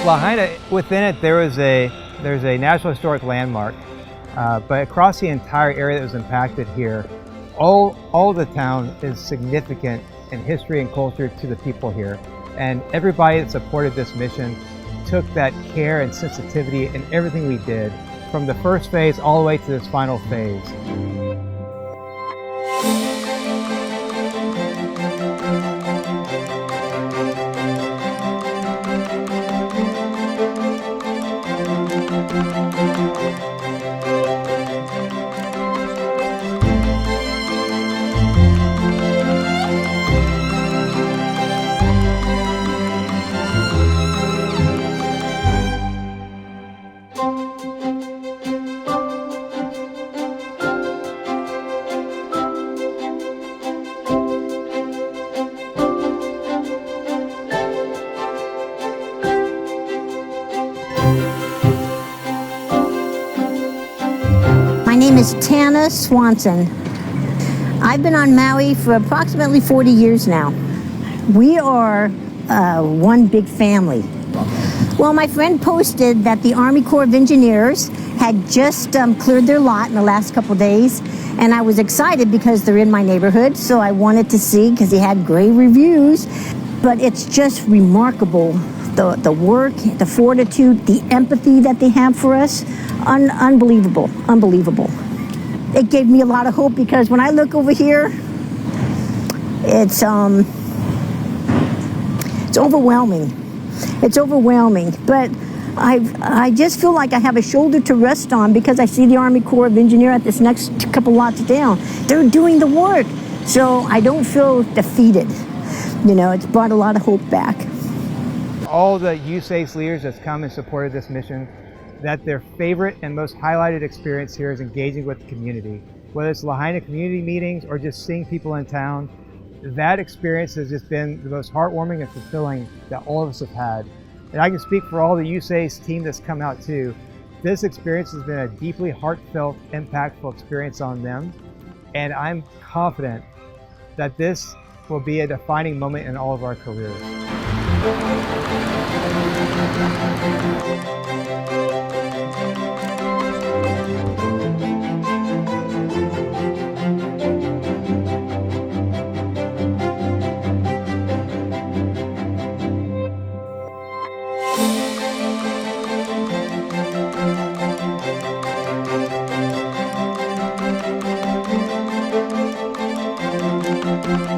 Lahaina, within it, there's a National Historic Landmark, but across the entire area that was impacted here, all of the town is significant in history and culture to the people here. And everybody that supported this mission took that care and sensitivity in everything we did, from the first phase all the way to this final phase. My name is Tana Swanson. I've been on Maui for approximately 40 years now. We are one big family. Well, my friend posted that the Army Corps of Engineers had just cleared their lot in the last couple days, and I was excited because they're in my neighborhood, so I wanted to see, because he had great reviews. But it's just remarkable, the work, the fortitude, the empathy that they have for us. Unbelievable, unbelievable. It gave me a lot of hope, because when I look over here, it's overwhelming. It's overwhelming, but I just feel like I have a shoulder to rest on, because I see the Army Corps of Engineers at this next couple lots down. They're doing the work, so I don't feel defeated. You know, it's brought a lot of hope back. All the USACE leaders that's come and supported this mission, that their favorite and most highlighted experience here is engaging with the community. Whether it's Lahaina community meetings or just seeing people in town, that experience has just been the most heartwarming and fulfilling that all of us have had. And I can speak for all the USACE team that's come out too. This experience has been a deeply heartfelt, impactful experience on them. And I'm confident that this will be a defining moment in all of our careers. Thank you.